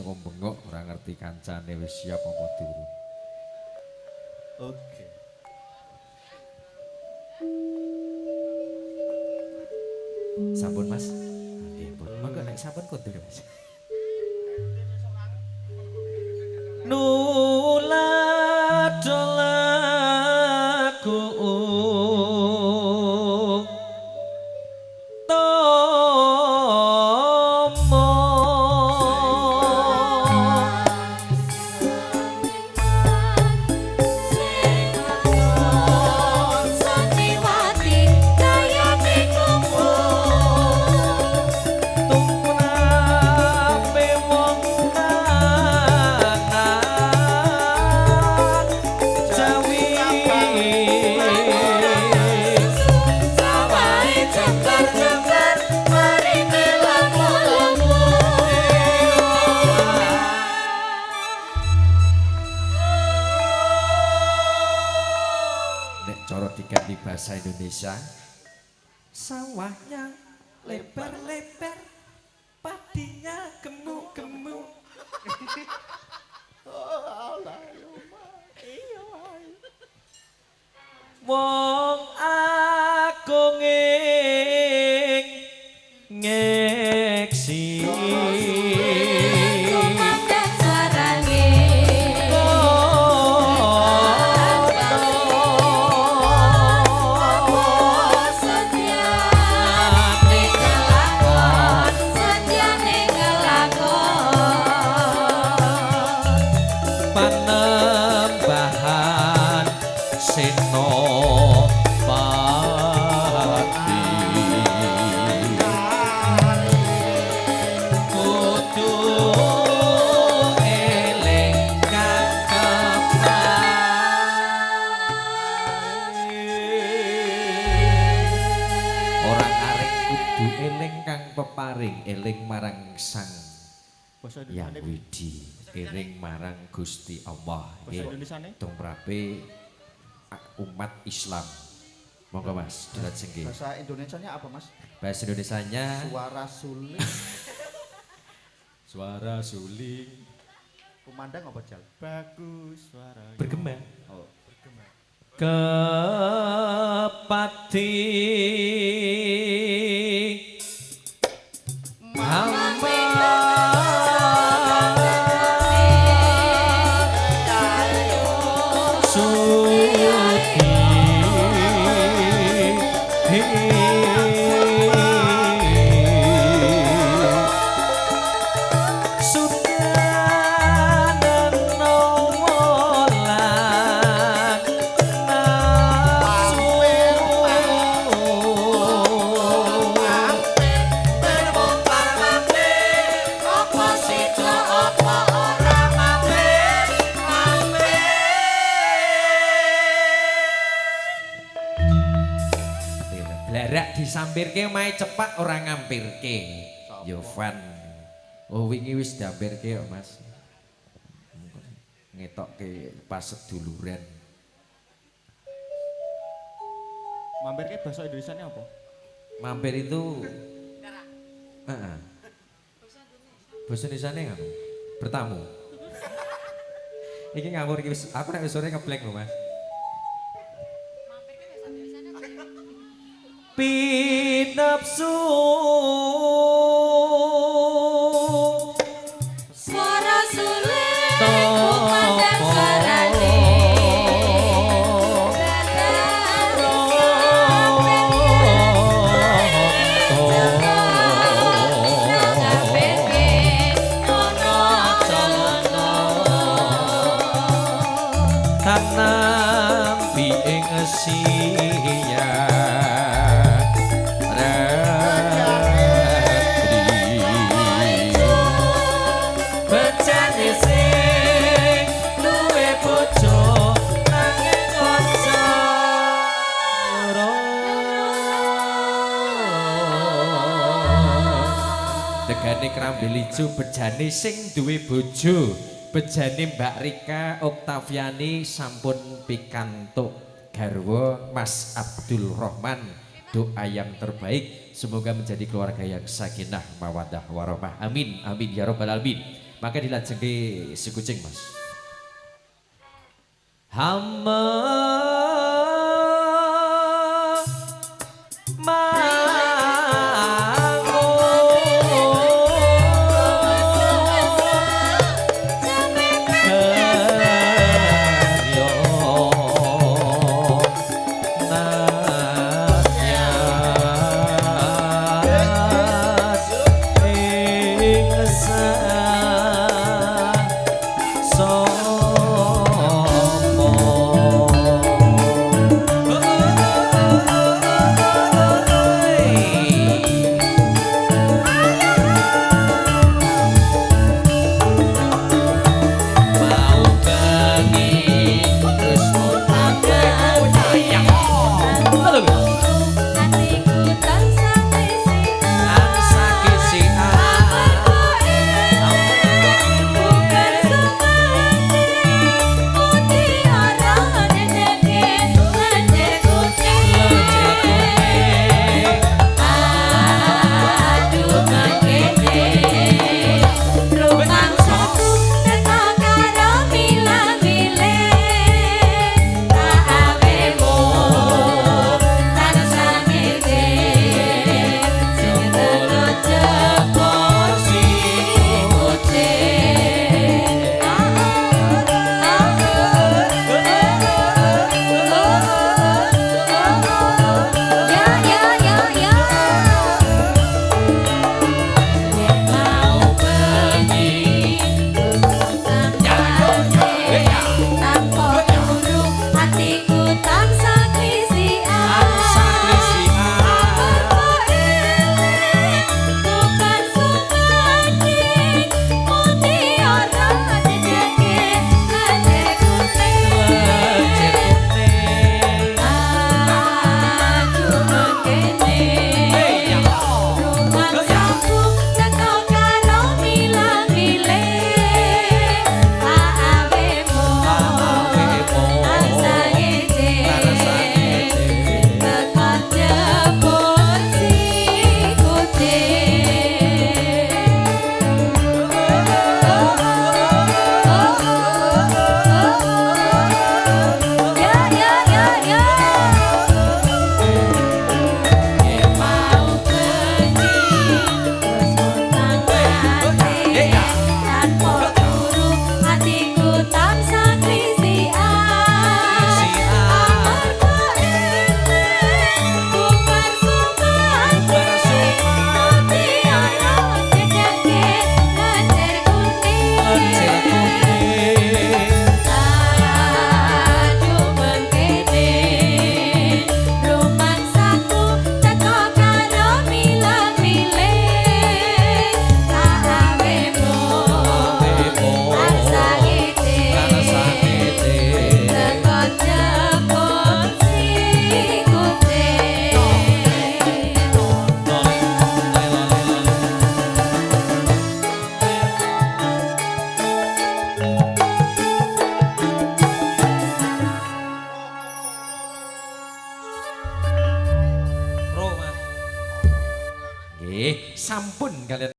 teko bengok ora ngerti kancane wis siap apa durung. Oke. Sampun Mas. Nggih, pun. Monggo nek sampun kondur Mas. Nuladolaku diganti bahasa Indonesia. Sawahnya lebar-lebar, padinya gemuk-gemuk. Wong agung ngeksi panembahan Senopati kudu eling orang arek kudu eling kang peparing eling marang sang Yang Widi iring marang Gusti Allah tumrape umat Islam. Monggo Mas, dilat sengke. Bahasa Indonesianya apa Mas? Bahasa Indonesianya Suara suling. Suara suling. Kumandang apa Jal? Bagus suara. Bergema. Oh, bergema. Kepati Blarak disampirke omahe cepak ora ngampirke. Yovan. Oh wingi wis diampirke kok Mas. Ngetokke pas seduluran. Mampirke bahasa Indonesianya apa? Mampir itu heeh. Bahasa Indonesianya ngono. Bertamu. Iki ngawur iki wis aku nek wis sore ngeblank lho Mas. Pinapsu suara suling kumandang suarane tanam biing sia Tegane Krambil Ijo bejane sing duwe bojo, bejane Mbak Rika Oktaviani sampun pikantuk garwa Mas Abdul Rahman. Doa yang terbaik semoga menjadi keluarga yang sakinah mawaddah warahmah. Amin amin ya rabbal alamin. maka dilajengke si kucing Mas. Hamba sampun kalian